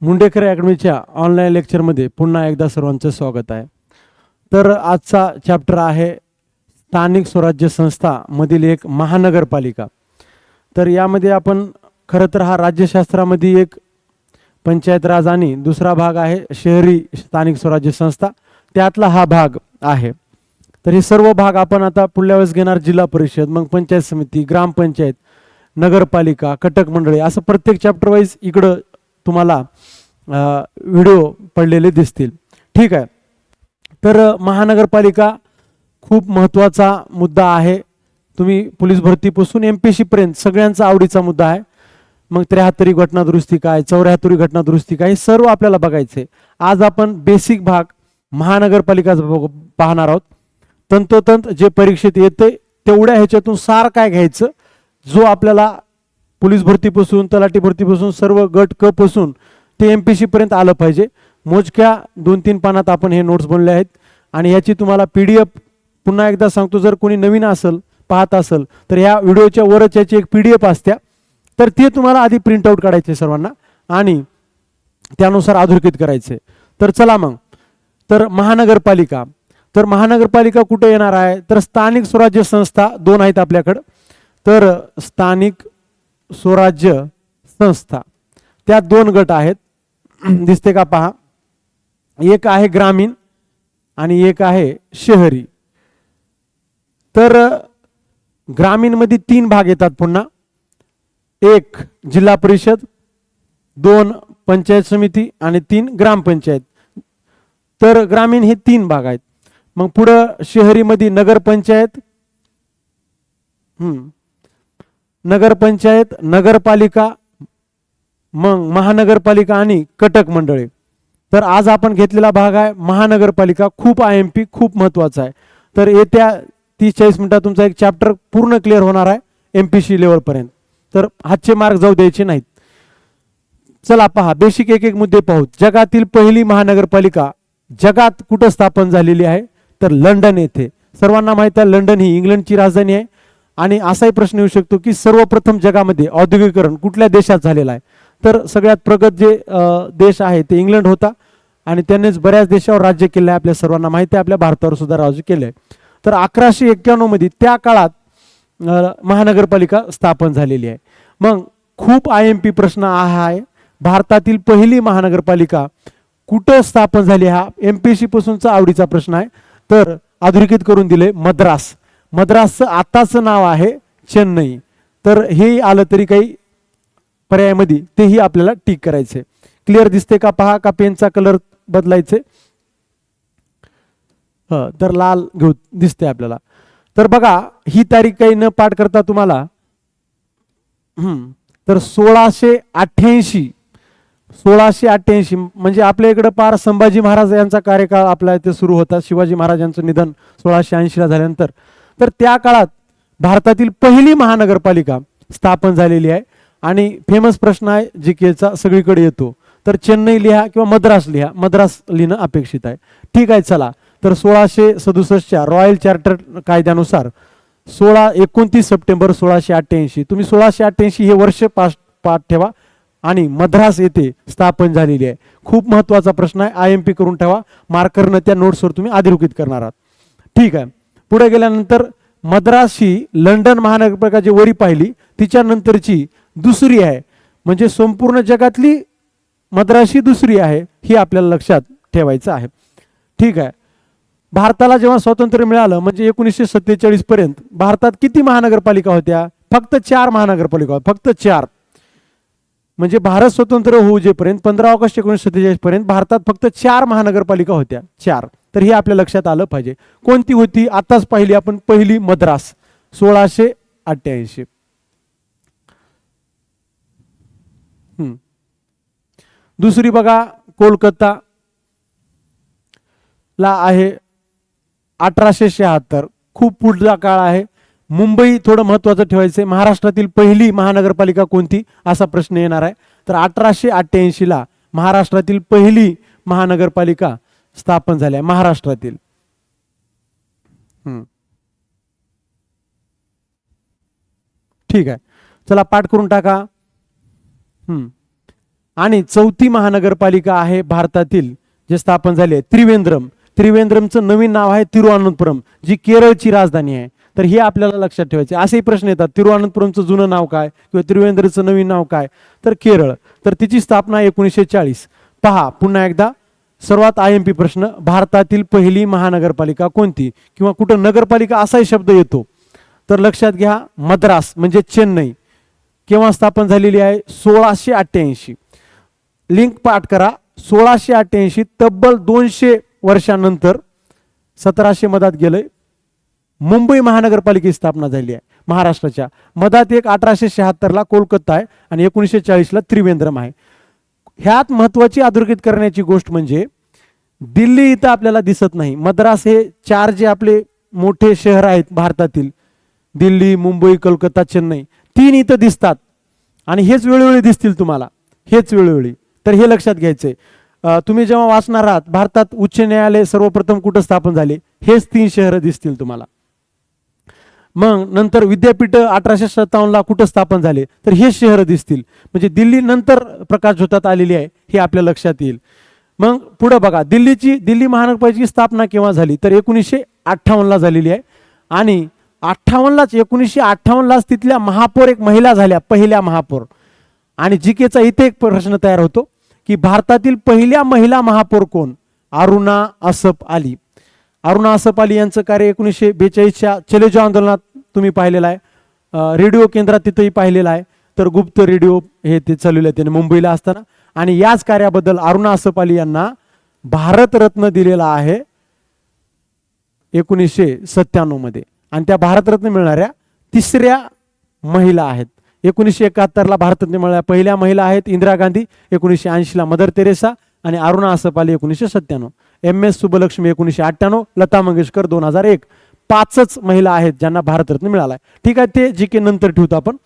Mundekar अकॅडमीच्या online लेक्चरमध्ये पुन्हा एकदा सर्वांचं स्वागत आहे. तर आजचा चॅप्टर आहे स्थानिक स्वराज्य संस्था मधील एक महानगरपालिका. तर यामध्ये आपण खरं तर हा राज्यशास्त्रामध्ये एक पंचायत राज आणि दुसरा भाग आहे शहरी स्थानिक स्वराज्य संस्था, त्यातला हा भाग आहे. तर हे सर्व भाग आपण आता पुढल्या वेळेस घेणार. जिल्हा परिषद, मग पंचायत समिती, ग्रामपंचायत, नगरपालिका, कटक मंडळे, असं प्रत्येक चॅप्टर वाईज इकडं तुम्हाला व्हिडिओ पडलेले दिसतील. ठीक आहे. तर महानगरपालिका खूप महत्त्वाचा मुद्दा आहे. तुम्ही पोलीस भरतीपासून MPSC पर्यंत सगळ्यांचा आवडीचा मुद्दा आहे. मग 73 घटना दुरुस्ती काय, 74 घटना दुरुस्ती काय, सर्व आपल्याला बघायचे. आज आपण बेसिक भाग महानगरपालिका पाहणार आहोत. तंतोतंत जे परीक्षेत येते तेवढ्या ह्याच्यातून सार काय घ्यायचं, जो आपल्याला पोलीस भरतीपासून, तलाठी भरतीपासून, सर्व गट क पासून ते MPSC पर्यंत आलं पाहिजे. मोजक्या 2-3 पानात आपण हे नोट्स बनले आहेत आणि याची तुम्हाला PDF पुन्हा एकदा सांगतो, जर कोणी नवीन असेल पाहत असेल तर ह्या व्हिडिओच्या वरच याची एक PDF असते. तर ते तुम्हाला आधी प्रिंट आउट काढायचे सर्वांना आणि त्यानुसार अधोरेखित करायचे. तर चला मग. तर महानगरपालिका, तर महानगरपालिका कुठे येणार आहे, तर स्थानिक स्वराज्य संस्था दोन आहेत आपल्याकडं. तर स्थानिक स्वराज्य संस्था त्यात दोन गट आहेत, दिसते का पहा. एक आहे ग्रामीण आणि एक आहे शहरी. तर ग्रामीण मध्ये 3 भाग येतात पुन्हा. 1 जिल्हा परिषद, 2 पंचायत समिती आणि 3 ग्रामपंचायत. तर ग्रामीण हे 3 भाग आहेत. मग पुढं शहरी मध्ये नगरपंचायत, नगरपंचायत, नगरपालिका, मग महानगरपालिका आणि कटक मंडळे. तर आज आपण घेतलेला भाग आहे महानगरपालिका. खूप IMP, खूप महत्वाचा आहे. तर येत्या 30-40 मिनिटात तुमचा एक चॅप्टर पूर्ण क्लिअर होणार आहे MPSC लेवल पर्यंत. तर हातचे मार्क जाऊ द्यायचे नाहीत. चला पहा, बेसिक एक मुद्दे पाहू. जगातील पहिली महानगरपालिका जगात कुठं स्थापन झालेली आहे, तर लंडन येथे. सर्वांना माहिती आहे लंडन ही इंग्लंडची राजधानी आहे. आणि असाही प्रश्न येऊ शकतो की सर्वप्रथम जगामध्ये औद्योगिकरण कुठल्या देशात झालेलं आहे, तर सगळ्यात प्रगत जे देश आहे ते इंग्लंड होता आणि त्यांनीच बऱ्याच देशावर राज्य केलं आहे. आपल्या सर्वांना माहिती आहे, आपल्या भारतावर सुद्धा राज्य केलं आहे. तर 1191 मध्ये त्या काळात महानगरपालिका स्थापन झालेली आहे. मग खूप IMP प्रश्न आहे, भारतातील पहिली महानगरपालिका कुठं स्थापन झाली, हा MPSC पासूनचा आवडीचा प्रश्न आहे. तर अधोरेखित करून दिले मद्रास. मद्रासचं आताचं नाव आहे चेन्नई. तर हे आलं तरी काही पर्यायामध्ये तेही आपल्याला टिक करायचे. क्लिअर दिसते का पहा, का पेनचा कलर बदलायचे. तर लाल घेऊ दिसते आपल्याला. तर बघा, ही तारीख काही न पाठ करता तुम्हाला तर 1688 म्हणजे आपल्या इकडे पार संभाजी महाराज यांचा कार्यकाळ आपल्या इथे सुरू होता. शिवाजी महाराजांचं निधन 1680 ला झाल्यानंतर. तर त्या काळात भारतातील पहिली महानगरपालिका स्थापन झालेली आहे. आणि फेमस प्रश्न आहे GKचा, सगळीकडे येतो. तर चेन्नई लिहा किंवा मद्रास लिहा, मद्रास लिहिणं अपेक्षित आहे. ठीक आहे. चला, तर 1667च्या रॉयल चार्टर कायद्यानुसार 29 सप्टेंबर 1688, तुम्ही 1688 हे वर्ष पाठ ठेवा आणि मद्रास येथे स्थापन झालेली आहे. खूप महत्वाचा प्रश्न आहे, IMP करून ठेवा. मार्करनं त्या नोट्सवर तुम्ही अधोरेखित करणार आहात. ठीक आहे. पुढे गेल्यानंतर मद्रास ही लंडन महानगरपालिका जी वरी पाहिली तिच्यानंतरची दुसरी आहे, म्हणजे संपूर्ण जगातली मद्रास ही दुसरी आहे, ही आपल्याला लक्षात ठेवायचं आहे. ठीक आहे. भारताला जेव्हा स्वातंत्र्य मिळालं म्हणजे 1947 पर्यंत भारतात किती महानगरपालिका होत्या, फक्त 4 महानगरपालिका होत्या, फक्त 4. म्हणजे भारत स्वतंत्र होऊ जेपर्यंत 15 ऑगस्ट 1947 पर्यंत भारतात फक्त 4 महानगरपालिका होत्या, 4. तर हे आपल्या लक्षात आलं पाहिजे. कोणती होती आताच पाहिली आपण, पहिली मद्रास 1688. दुसरी बघा कोलकाता ला आहे 1876. खूप पुढचा काळ आहे. मुंबई थोडं महत्वाचं ठेवायचं. महाराष्ट्रातील पहिली महानगरपालिका कोणती असा प्रश्न येणार आहे. तर 1888 ला महाराष्ट्रातील पहिली महानगरपालिका स्थापन झाली आहे महाराष्ट्रातील. ठीक आहे. चला पाठ करून टाका. आणि चौथी महानगरपालिका आहे भारतातील जे स्थापन झाली आहे त्रिवेंद्रम. त्रिवेंद्रमचं नवीन नाव आहे तिरुअनंतपुरम, जी केरळची राजधानी आहे. तर हे आपल्याला लक्षात ठेवायचे. असेही प्रश्न येतात, तिरुअनंतपुरमचं जुनं नाव काय किंवा त्रिवेंद्रचं नवीन नाव काय, तर केरळ. तर तिची स्थापना 1940. पहा पुन्हा एकदा सर्वात IMP प्रश्न, भारतातील पहिली महानगरपालिका कोणती, किंवा कुठं नगरपालिका असाही शब्द येतो तर लक्षात घ्या मद्रास म्हणजे चेन्नई. केव्हा स्थापन झालेली आहे, 1688. लिंक पाठ करा, 1688 तब्बल 200 वर्षानंतर 1700 मधात गेलंय मुंबई महानगरपालिकेची स्थापना झाली आहे महाराष्ट्राच्या. मधात एक 1876 कोलकाता आहे आणि 1940 त्रिवेंद्रम आहे. ह्यात महत्वाची अधोरेखित करण्याची गोष्ट म्हणजे दिल्ली इथं आपल्याला दिसत नाही. मद्रास हे 4 जे आपले मोठे शहर आहेत भारतातील, दिल्ली, मुंबई, कोलकाता, चेन्नई, 3 इथं दिसतात आणि हेच वेळोवेळी दिसतील तुम्हाला, हेच वेळोवेळी. तर हे लक्षात घ्यायचंय. तुम्ही जेव्हा वाचणार आहात भारतात उच्च न्यायालय सर्वप्रथम कुठं स्थापन झाले, हेच 3 शहरं दिसतील तुम्हाला. मग नंतर विद्यापीठ 1857 कुठं स्थापन झाले, तर हे शहरं दिसतील. म्हणजे दिल्ली नंतर प्रकाशझोतात आलेली आहे हे आपल्या लक्षात येईल. मग पुढे बघा, दिल्ली महानगरपालिकेची स्थापना केव्हा झाली, तर 1958 झालेली आहे. आणि 1958 तिथल्या महापौर एक महिला झाल्या, पहिल्या महापौर. आणि जीकेचा इथे एक प्रश्न तयार होतो की भारतातील पहिल्या महिला महापौर कोण, अरुणा असफ अली. अरुणा असफ अली यांचं कार्य 1942च्या चले जाओ आंदोलनात तुम्ही पाहिलेलं आहे. रेडिओ केंद्रात तिथंही पाहिलेलं आहे. तर गुप्त रेडिओ हे ते चालवले त्याने मुंबईला असताना. आणि याच कार्याबद्दल अरुणा असफ अली यांना भारतरत्न दिलेला आहे 1997 मध्ये. आणि त्या भारतरत्न मिळणाऱ्या 3ऱ्या महिला आहेत. 1971 भारतरत्न मिळाल्या पहिल्या महिला आहेत इंदिरा गांधी, 1980 मदर तेरेसा आणि अरुणा असफ अली 1997. MS सुब्बलक्ष्मी 1998, लता मंगेशकर 2001. 5च महिला आहेत ज्यांना भारतरत्न मिळालाय. ठीक आहे, ते जी के नंतर ठेवतो आपण.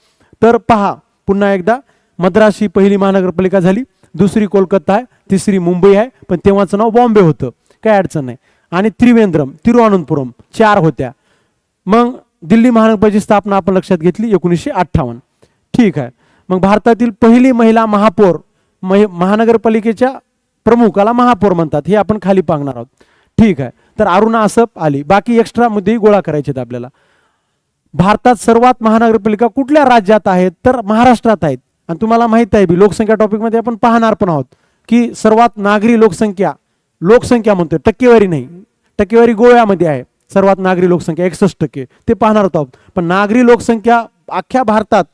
तर पहा पुन्हा एकदा, मद्रास ही पहिली महानगरपालिका झाली, दुसरी कोलकाता आहे, तिसरी मुंबई आहे, पण तेव्हाचं नाव बॉम्बे होतं, काय अडचण नाही. आणि त्रिवेंद्रम, तिरुअनंतपुरम 4 होत्या. मग दिल्ली महानगरपालिकेची स्थापना आपण लक्षात घेतली 1958. ठीक आहे. मग भारतातील पहिली महिला महापौर, महानगरपालिकेच्या प्रमुखाला महापौर म्हणतात, हे आपण खाली पाहणार आहोत. ठीक आहे. तर अरुणा असफ अली. बाकी एक्स्ट्रा मुद्देही गोळा करायचे आहेत आपल्याला. भारतात सर्वात महानगरपालिका कुठल्या राज्यात आहेत, तर महाराष्ट्रात आहेत. आणि तुम्हाला माहित आहे लोकसंख्या टॉपिक मध्ये आपण पाहणार पण आहोत की सर्वात नागरी लोकसंख्या म्हणतोय, टक्केवारी नाही, टक्केवारी गोव्यामध्ये आहे. सर्वात नागरी लोकसंख्या 61%, ते पाहणार आहोत. पण नागरी लोकसंख्या अख्ख्या भारतात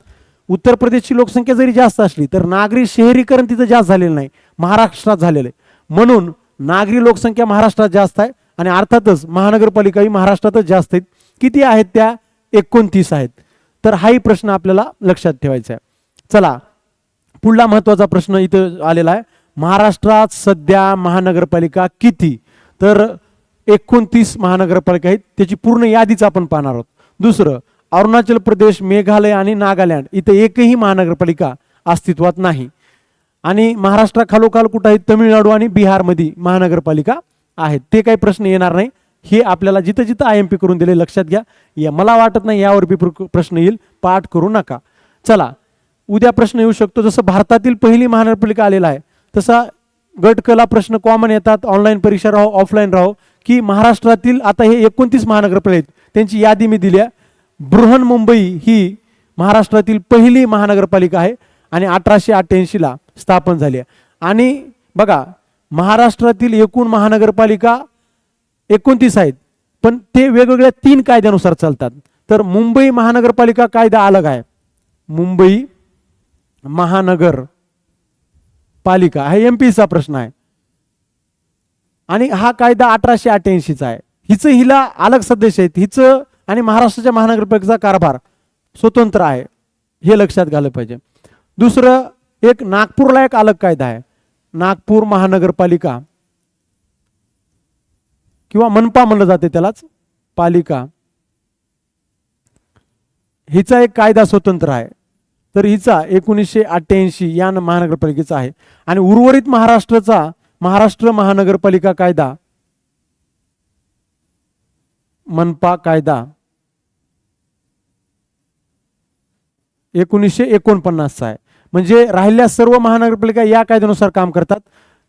उत्तर प्रदेशची लोकसंख्या जरी जास्त असली तर नागरी शहरीकरण तिथं जास्त झालेलं नाही, महाराष्ट्रात झालेलं आहे. म्हणून नागरी लोकसंख्या महाराष्ट्रात जास्त आहे आणि अर्थातच महानगरपालिकाही महाराष्ट्रातच जास्त आहेत. किती आहेत त्या, 29 आहेत. तर हाही प्रश्न आपल्याला लक्षात ठेवायचा आहे. चला पुढला महत्वाचा प्रश्न इथं आलेला आहे, महाराष्ट्रात सध्या महानगरपालिका किती, तर 29 महानगरपालिका आहेत. त्याची पूर्ण यादीच आपण पाहणार आहोत. दुसरं, अरुणाचल प्रदेश, मेघालय आणि नागालँड इथे एकही महानगरपालिका अस्तित्वात नाही. आणि महाराष्ट्राखालोखाल कुठं आहेत, तमिळनाडू आणि बिहारमध्ये महानगरपालिका आहेत. ते काही प्रश्न येणार नाही, हे आपल्याला जिथं जिथं IMP करून दिले लक्षात घ्या. मला वाटत नाही यावर प्रश्न येईल, पाठ करू नका. चला उद्या प्रश्न येऊ शकतो, जसं भारतातील पहिली महानगरपालिका आलेला आहे तसा गटकला प्रश्न कॉमन येतात, ऑनलाईन परीक्षा राहो ऑफलाईन राहो, की महाराष्ट्रातील आता हे 29 महानगरपालिका आहेत, त्यांची यादी मी दिली आहे. बृहन्मुंबई ही महाराष्ट्रातील पहिली महानगरपालिका आहे आणि 1888 स्थापन झाली आहे. आणि बघा महाराष्ट्रातील एकूण महानगरपालिका 29 आहेत, पण ते वेगवेगळ्या 3 कायद्यानुसार चालतात. तर मुंबई महानगरपालिका कायदा अलग आहे, मुंबई महानगरपालिका हा MP चा प्रश्न आहे आणि हा कायदा 1888 आहे. हिला अलग सदस्य आहेत, हिचं आणि महाराष्ट्राच्या महानगरपालिकेचा कारभार स्वतंत्र आहे, हे लक्षात घालं पाहिजे. दुसरं, एक नागपूरला एक अलग कायदा आहे, नागपूर महानगरपालिका किंवा मनपा म्हणलं जाते त्यालाच, पालिका, हिचा एक कायदा स्वतंत्र आहे. तर हिचा 1988 या महानगरपालिकेचा आहे. आणि उर्वरित महाराष्ट्राचा महाराष्ट्र महानगरपालिका कायदा, मनपा कायदा 1949 आहे. म्हणजे राहिलेल्या सर्व महानगरपालिका या कायद्यानुसार काम करतात.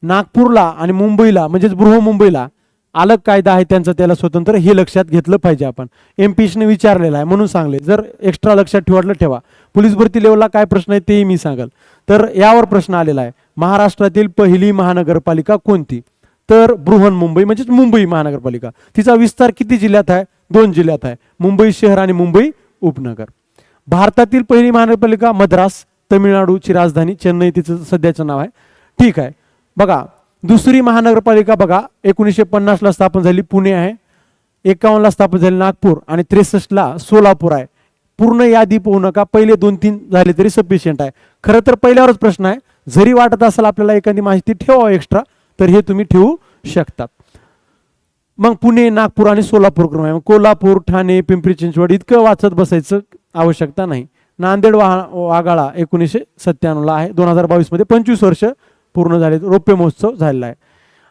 नागपूरला आणि मुंबईला म्हणजेच बृहमुंबईला अलग कायदा आहे त्यांचा, त्याला स्वतंत्र, हे लक्षात घेतलं पाहिजे. आपण एमपीएससीने विचारलेलं आहे म्हणून सांगले, जर एक्स्ट्रा लक्षात ठेवलं ठेवा. पोलीस भरती लेवलला काय प्रश्न आहे तेही मी सांगाल. तर यावर प्रश्न आलेला आहे, महाराष्ट्रातील पहिली महानगरपालिका कोणती? तर बृहन्मुंबई म्हणजेच मुंबई महानगरपालिका. तिचा विस्तार किती जिल्ह्यात आहे? 2 जिल्ह्यात आहे, मुंबई शहर आणि मुंबई उपनगर. भारतातील पहिली महानगरपालिका मद्रास, तामिळनाडूची राजधानी, चेन्नई तिचं सध्याचं नाव आहे. ठीक आहे. बघा दुसरी महानगरपालिका बघा 1950ला स्थापन झाली पुणे आहे, 51ला स्थापन झाली नागपूर आणि 63ला सोलापूर आहे. पूर्ण यादी पाहू नका, पहिले 2-3 झाले तरी सफिशियंट आहे. खरं तर पहिल्यावरच प्रश्न आहे, जरी वाटत असेल आपल्याला एखादी माहिती ठेवा एक्स्ट्रा तर हे तुम्ही ठेवू शकतात. मग पुणे, नागपूर आणि सोलापूर क्रम आहे. कोल्हापूर, ठाणे, पिंपरी चिंचवड इतकं वाचत बसायचं आवश्यकता नाही. नांदेड वाघाळा 1997ला आहे, 2022 मध्ये 25 वर्ष पूर्ण झाले, रौप्य महोत्सव झालेला आहे.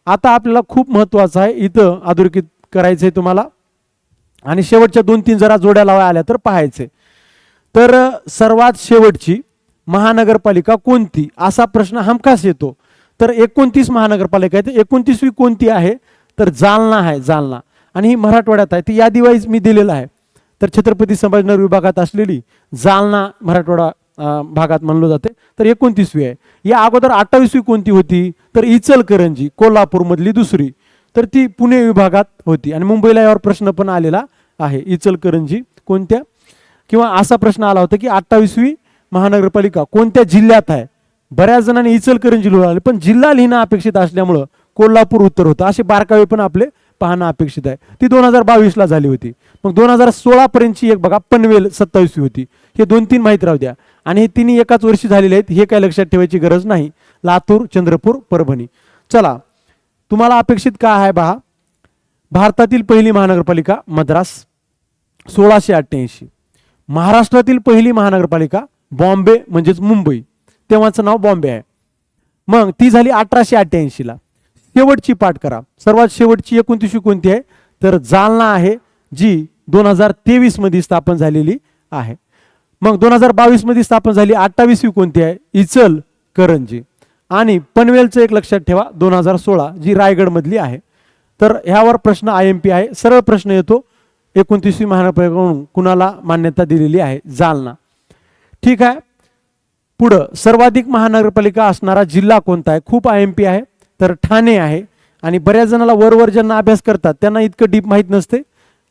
आता आपल्याला खूप महत्वाचं आहे इथं अधोरेखित करायचंय तुम्हाला, आणि शेवटच्या 2-3 जरा जोड्या लावा आल्या तर पाहायचे. तर सर्वात शेवटची महानगरपालिका कोणती असा प्रश्न हमखास येतो. तर 29 महानगरपालिका आहेत, 29वी कोणती आहे? तर जालना आहे, जालना. आणि ही मराठवाड्यात आहे, ती यादी वाईज मी दिलेलं आहे. तर छत्रपती संभाजीनगर विभागात असलेली जालना मराठवाडा भागात म्हणलं जाते, तर 29वी आहे. या अगोदर 28वी कोणती होती? तर इचलकरंजी, कोल्हापूर मधली दुसरी, तर ती पुणे विभागात होती. आणि मुंबईला यावर प्रश्न पण आलेला आहे, इचलकरंजी कोणत्या, किंवा असा प्रश्न आला होता की 28वी महानगरपालिका कोणत्या जिल्ह्यात आहे. बऱ्याच जणांनी इचलकरंजी लिहिलं, पण जिल्हा लिहिणं अपेक्षित असल्यामुळं कोल्हापूर उत्तर होतं. असे बारकावे पण आपले पाहणं अपेक्षित आहे. ती 2022ला झाली होती. मग 2016 पर्यंतची एक बघा पनवेल 27वी होती. हे 2-3 माहिती राहू द्या. आणि हे तिन्ही एकाच वर्षी झालेले आहेत, हे काय लक्षात ठेवायची गरज नाही. लातूर, चंद्रपूर, परभणी. चला तुम्हाला अपेक्षित काय आहे पहा. भारतातील पहिली महानगरपालिका मद्रास 1688. महाराष्ट्रातील पहिली महानगरपालिका बॉम्बे म्हणजेच मुंबई, तेव्हाचं नाव बॉम्बे आहे. मग ती झाली 1888ला. शेवटची पाठ करा, सर्वात शेवटची 29वी कोणती आहे? तर जालना आहे, जी 2023 मध्ये स्थापन झालेली आहे. मग 2022 मध्ये स्थापन झाली 28वी कोणती आहे? इचलकरंजी. आणि पनवेलचं एक लक्षात ठेवा 2016, जी रायगड मधली आहे. तर ह्यावर प्रश्न IMP आहे, सरळ प्रश्न येतो. 29वी महानगरपालिका म्हणून कुणाला मान्यता दिलेली आहे? जालना. ठीक आहे. पुढं सर्वाधिक महानगरपालिका असणारा जिल्हा कोणता आहे? खूप IMP आहे. तर ठाणे आहे. आणि बऱ्याच जणांना वर ज्यांना अभ्यास करतात त्यांना इतकं डीप माहीत नसते.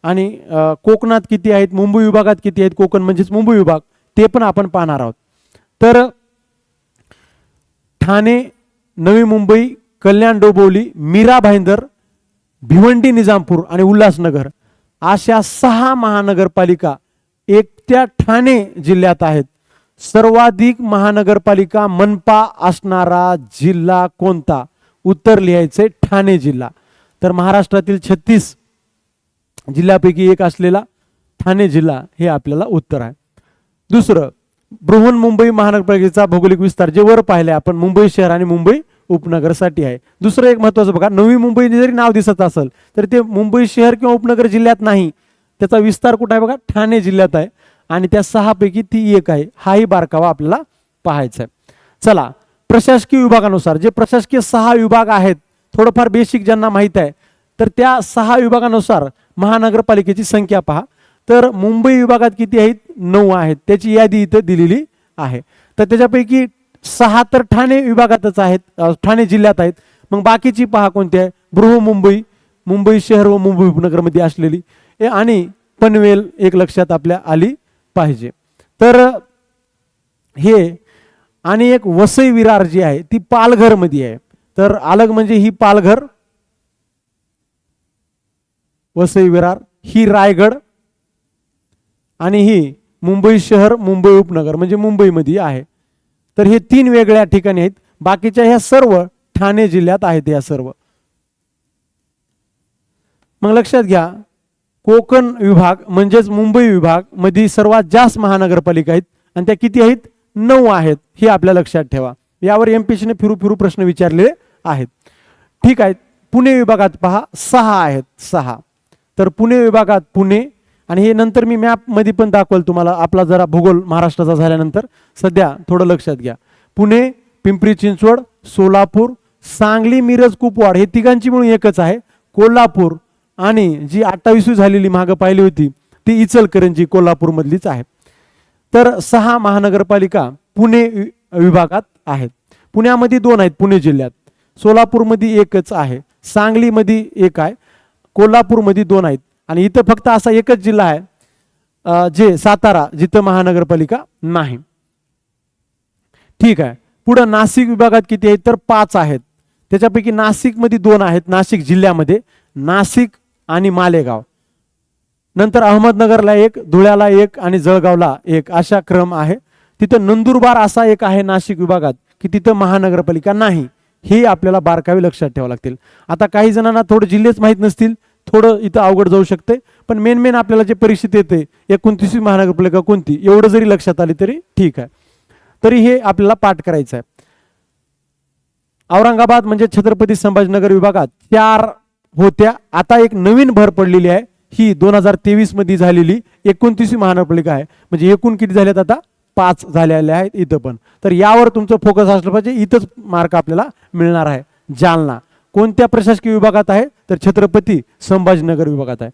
आणि कोकणात किती आहेत, मुंबई विभागात किती आहेत, कोकण म्हणजेच मुंबई विभाग, ते पण आपण पाहणार आहोत. तर ठाणे, नवी मुंबई, कल्याण डोंबिवली, मीरा भाईंदर, भिवंडी निजामपूर आणि उल्हासनगर अशा 6 महानगरपालिका एकट्या ठाणे जिल्ह्यात आहेत. सर्वाधिक महानगरपालिका मनपा असणारा जिल्हा कोणता? उत्तर लिहायचे ठाणे जिल्हा. तर महाराष्ट्रातील 36 जिल्ह्यापैकी एक असलेला ठाणे जिल्हा हे आपल्याला उत्तर आहे. दुसरं, बृहन्मुंबई महानगरपालिकेचा भौगोलिक विस्तार जे वर पाहिले आपण मुंबई शहर आणि मुंबई उपनगरसाठी आहे. दुसरं एक महत्वाचं बघा, नवी मुंबई जरी नाव दिसत असेल तर ते मुंबई शहर किंवा उपनगर जिल्ह्यात नाही, त्याचा विस्तार कुठे आहे बघा? ठाणे जिल्ह्यात आहे. आणि त्या 6 पैकी ती एक आहे. हाही बारकावा आपल्याला पाहायचा आहे. चला प्रशासकीय विभागानुसार जे प्रशासकीय 6 विभाग आहेत, थोडंफार बेसिक ज्यांना माहित आहे, तर त्या 6 विभागानुसार महानगरपालिकेची संख्या पहा. तर मुंबई विभागात किती आहेत? 9 आहेत. त्याची यादी इथं दिलेली आहे. तर त्याच्यापैकी 6 तर ठाणे विभागातच आहेत, ठाणे जिल्ह्यात आहेत. मग बाकीची पहा कोणती आहे? बृहमुंबई, मुंबई शहर व मुंबई उपनगरमध्ये असलेली, आणि पनवेल एक लक्षात आपल्या आली पाहिजे. तर हे, आणि एक वसई विरार जी आहे ती पालघर मध्ये आहे. तर अलग म्हणजे ही पालघर, वसई विरार ही रायगड, आणि ही मुंबई शहर मुंबई उपनगर म्हणजे मुंबईमध्ये आहे. तर हे 3 वेगळ्या ठिकाणी आहेत. बाकीच्या ह्या सर्व ठाणे जिल्ह्यात आहेत या सर्व. मग लक्षात घ्या, कोकण विभाग म्हणजेच मुंबई विभाग मध्ये सर्वात जास्त महानगरपालिका आहेत आणि त्या किती आहेत? 9 आहेत. हे आपल्या लक्षात ठेवा. यावर एमपीएससीने फिरू प्रश्न विचारलेले आहेत. ठीक आहे. पुणे विभागात पहा 6 आहेत, 6. तर पुणे विभागात पुणे, आणि हे नंतर मी मॅप मध्ये पण दाखवल तुम्हाला, आपला जरा भूगोल महाराष्ट्राचा झाल्यानंतर. सध्या थोडं लक्षात घ्या. पुणे, पिंपरी चिंचवड, सोलापूर, सांगली, मिरज, कुपवाड हे तिघांची मिळून एकच आहे. कोल्हापूर आणि जी 28वी झालेली मागं पाहिली होती ती इचलकरंजी कोल्हापूर मधलीच आहे. तर 6 महानगरपालिका पुणे विभागात आहेत. पुण्यामध्ये 2 आहेत पुणे जिल्ह्यात, सोलापूरमध्ये एकच आहे, सांगलीमध्ये एक आहे, कोल्हापूरमध्ये 2 आहेत आणि इथं फक्त असा एकच जिल्हा आहे जे सातारा, जिथं महानगरपालिका नाही. ठीक आहे. पुढे नाशिक विभागात किती आहेत तर 5 आहेत. त्याच्यापैकी नाशिकमध्ये 2 आहेत, नाशिक जिल्ह्यामध्ये नाशिक आणि मालेगाव. नंतर अहमदनगरला 1, धुळ्याला 1 आणि जळगावला 1 अशा क्रम आहे. तिथं नंदुरबार असा एक आहे नाशिक विभागात की तिथं महानगरपालिका नाही. हे आपल्याला बारकावे लक्षात ठेवावं लागतील. आता काही जणांना थोडं जिल्हेच माहीत नसतील, थोडं इथं अवघड जाऊ शकते, पण मेन आपल्याला जे परीक्षेत येते 29वी महानगरपालिका कोणती एवढं जरी लक्षात आली तरी ठीक आहे. तरी हे आपल्याला पाठ करायचं आहे. औरंगाबाद म्हणजे छत्रपती संभाजीनगर विभागात 4 होत्या, आता एक नवीन भर पडलेली आहे, ही 2023 मध्ये झालेली 29वी महानगरपालिका आहे. म्हणजे एकूण किती झाल्यात आता 5 झालेले आहेत इथं पण. तर यावर तुमचं फोकस असलं पाहिजे, इथंच मार्क आपल्याला मिळणार आहे. जालना कोणत्या प्रशासकीय विभागात आहे तर छत्रपती संभाजीनगर विभागात आहे.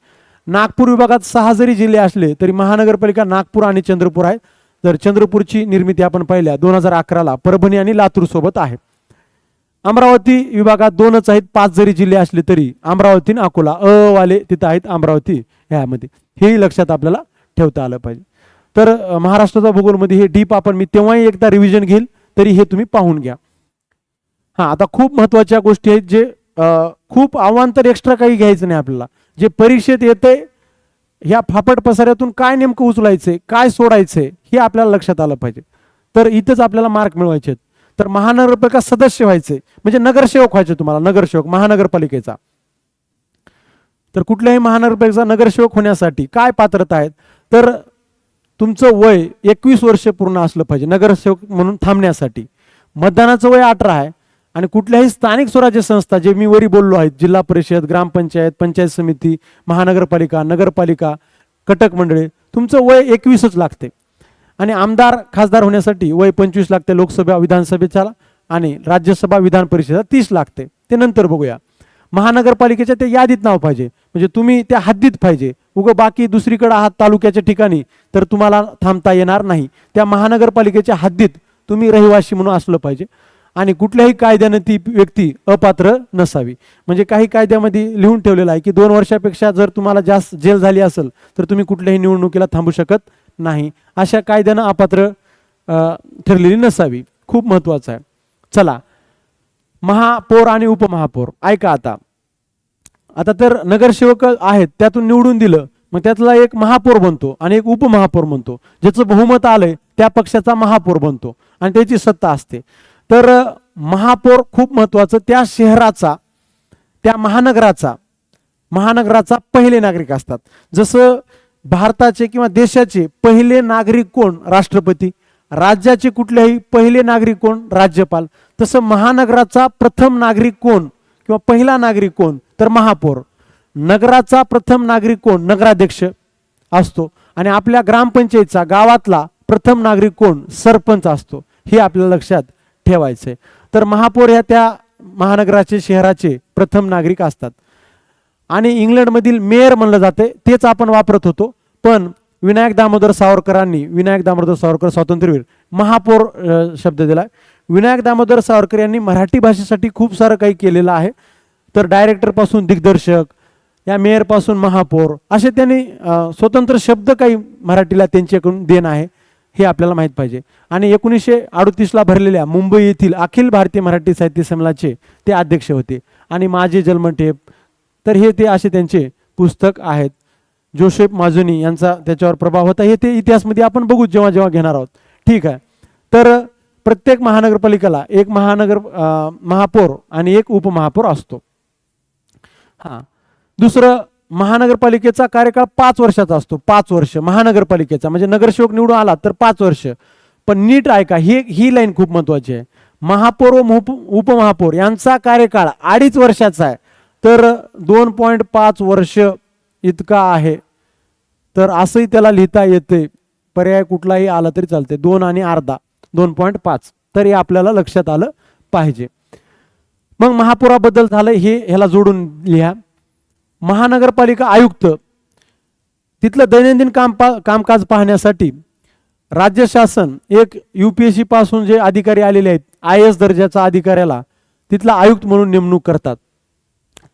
नागपूर विभागात 6 जरी जिल्हे असले तरी महानगरपालिका नागपूर आणि चंद्रपूर आहे. तर चंद्रपूरची निर्मिती आपण पाहिल्या 2011ला परभणी आणि लातूर सोबत आहे. अमरावती विभागात 2च आहेत, 5 जरी जिल्हे असले तरी अमरावती आणि अकोला वाले तिथं आहेत अमरावती ह्यामध्ये. हेही लक्षात आपल्याला ठेवता आलं पाहिजे. तर महाराष्ट्राचा भूगोलमध्ये हे डीप आपण मी तेव्हाही एकदा रिव्हिजन घेईल, तरी हे तुम्ही पाहून घ्या. आता खूप महत्त्वाच्या गोष्टी आहेत जे खूप आव्हांतर एक्स्ट्रा काही घ्यायचं नाही आपल्याला. जे परीक्षेत येते ह्या फापट पसाऱ्यातून काय नेमकं उचलायचंय, काय सोडायचंय हे आपल्याला लक्षात आलं पाहिजे. तर इथंच आपल्याला मार्क मिळवायचे. तर महानगरपालिका सदस्य व्हायचे म्हणजे नगरसेवक व्हायचे तुम्हाला, नगरसेवक महानगरपालिकेचा. तर कुठल्याही महानगरपालिकेचा नगरसेवक होण्यासाठी काय पात्रता आहेत तर तुमचं वय 21 वर्ष पूर्ण असलं पाहिजे नगरसेवक म्हणून थांबण्यासाठी. मतदानाचं वय 18 आहे आणि कुठल्याही स्थानिक स्वराज्य संस्था जे मी वरी बोललो आहेत, जिल्हा परिषद, ग्रामपंचायत, पंचायत समिती, महानगरपालिका, नगरपालिका, कटक मंडळे, तुमचं वय 21च लागते. आणि आमदार खासदार होण्यासाठी वय 25 लागते लोकसभा विधानसभेच्या, आणि राज्यसभा विधान परिषदेला 30 लागते. ते नंतर बघूया. महानगरपालिकेच्या त्या यादीत नाव पाहिजे, म्हणजे तुम्ही त्या हद्दीत पाहिजे. उगं बाकी दुसरीकडे आहात तालुक्याच्या ठिकाणी तर तुम्हाला थांबता येणार नाही. त्या महानगरपालिकेच्या हद्दीत तुम्ही रहिवासी म्हणून असलं पाहिजे. आणि कुठल्याही कायद्याने ती व्यक्ती अपात्र नसावी. म्हणजे काही कायद्यामध्ये लिहून ठेवलेलं आहे की 2 वर्षापेक्षा जर तुम्हाला जास्त जेल झाली असेल तर तुम्ही कुठल्याही निवडणुकीला थांबू शकत नाही. अशा कायद्यानं अपात्र ठरलेली नसावी. खूप महत्वाचं आहे. चला, महापौर आणि उपमहापौर ऐका. आता तर नगरसेवक आहेत त्यातून निवडून दिलं, मग त्यातला एक महापौर बनतो आणि एक उपमहापौर बनतो. ज्याचं बहुमत आलंय त्या पक्षाचा महापौर बनतो आणि त्याची सत्ता असते. तर महापौर खूप महत्वाचं, त्या शहराचा, त्या महानगराचा पहिले नागरिक असतात. जसं भारताचे किंवा देशाचे पहिले नागरिक कोण? राष्ट्रपती. राज्याचे कुठलेही पहिले नागरिक कोण? राज्यपाल. तसं महानगराचा प्रथम नागरिक कोण किंवा पहिला नागरिक कोण तर महापौर. नगराचा प्रथम नागरिक कोण? नगराध्यक्ष असतो. आणि आपल्या ग्रामपंचायतचा, गावातला प्रथम नागरिक कोण? सरपंच असतो. हे आपल्याला लक्षात ठेवायचंय. तर महापौर ह्या त्या महानगराचे, शहराचे प्रथम नागरिक असतात. आणि इंग्लंडमधील मेयर म्हणलं जाते, तेच आपण वापरत होतो. पण विनायक दामोदर सावरकर स्वातंत्र्यवीर, महापौर शब्द दिलाय. विनायक दामोदर सावरकर यांनी मराठी भाषेसाठी खूप सारं काही केलेलं आहे. तर डायरेक्टर पासून दिग्दर्शक, या मेयर पासून महापौर, असे त्यांनी स्वतंत्र शब्द काही मराठीला त्यांच्याकडून देणं आहे, हे आपल्याला माहित पाहिजे. आणि 1938ला भरलेल्या मुंबई येथील अखिल भारतीय मराठी साहित्य संमेलनाचे ते अध्यक्ष होते. आणि माझे जन्मठेप, तर हे ते असे त्यांचे पुस्तक आहेत. जोसेफ माजुनी यांचा त्याच्यावर प्रभाव होता. हे ते इतिहासमध्ये आपण बघू जेव्हा जेव्हा घेणार आहोत. ठीक आहे. तर प्रत्येक महानगरपालिकेला एक महापौर आणि एक उपमहापौर असतो. दुसरं, महानगरपालिकेचा कार्यकाळ 5 वर्षाचा असतो. 5 वर्ष महानगरपालिकेचा, म्हणजे नगरसेवक निवडून आला तर 5 वर्ष. पण नीट ऐका, ही लाईन खूप महत्वाची आहे. महापौर व उपमहापौर यांचा कार्यकाळ 2.5 वर्षाचा आहे. तर 2.5 वर्ष इतका आहे. तर असंही त्याला लिहिता येते, पर्याय कुठलाही आला तरी चालते. 2 आणि अर्धा 2.5. तर हे आपल्याला लक्षात आलं पाहिजे. मग महापौराबद्दल झालं हे, ह्याला जोडून लिहा. महानगरपालिका आयुक्त तिथलं दैनंदिन कामकाज पाहण्यासाठी राज्य शासन एक UPSC पासून जे अधिकारी आलेले आहेत IAS दर्जाचा अधिकाऱ्याला तिथला आयुक्त म्हणून नेमणूक करतात.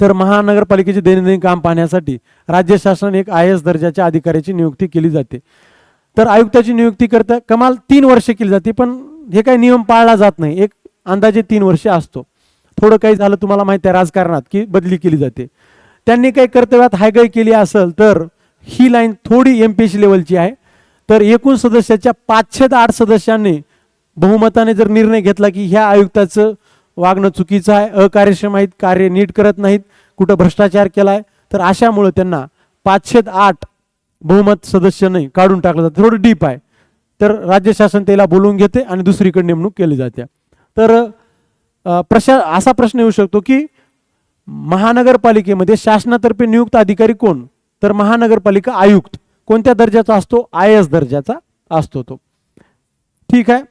तर महानगरपालिकेचे दैनंदिन काम पाहण्यासाठी राज्य शासन एक IAS दर्जाच्या अधिकाऱ्याची नियुक्ती केली जाते. तर आयुक्ताची नियुक्ती करता कमाल 3 वर्ष केली जाते, पण हे काही नियम पाळला जात नाही. एक अंदाजे 3 वर्ष असतो. थोडं काही झालं तुम्हाला माहिती आहे राजकारणात की बदली केली जाते. त्यांनी काही कर्तव्यात हायगाई केली असेल तर ही लाईन थोडी MPSC लेवलची आहे. तर एकूण सदस्याच्या 508 सदस्यांनी बहुमताने जर निर्णय घेतला की ह्या आयुक्ताचं वागणं चुकीचं आहे, अकार्यक्षम आहेत, कार्य नीट करत नाहीत, कुठं भ्रष्टाचार केलाय, तर अशामुळे त्यांना 508 बहुमत सदस्यांनी काढून टाकलं जातं. थोडं डीप आहे. तर राज्य शासन त्याला बोलवून घेते आणि दुसरीकडे नेमणूक केली जाते. तर असा प्रश्न येऊ शकतो की महानगरपालिकेमध्ये शासनातर्फे नियुक्त अधिकारी कोण? तर महानगरपालिका आयुक्त कोणत्या दर्जाचा असतो? IAS दर्जाचा असतो तो. ठीक आहे.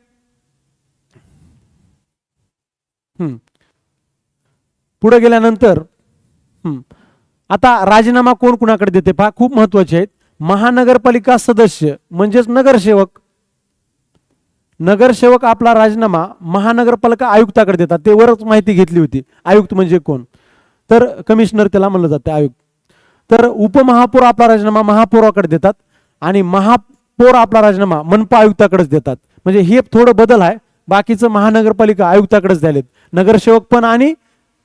पुढे गेल्यानंतर आता राजीनामा कोण कुणाकडे देते पहा, खूप महत्वाचे आहेत. महानगरपालिका सदस्य म्हणजेच नगरसेवक. नगरसेवक आपला राजीनामा महानगरपालिका आयुक्ताकडे देतात. ते वरच माहिती घेतली होती. आयुक्त म्हणजे कोण? तर कमिशनर त्याला म्हणलं जातं आयुक्त. तर उपमहापौर आपला राजीनामा महापौराकडे देतात आणि महापौर आपला राजीनामा मनपा आयुक्ताकडेच देतात. म्हणजे हे थोडं बदल आहे. बाकीचं महानगरपालिका आयुक्ताकडेच द्यालेत, नगरसेवक पण आणि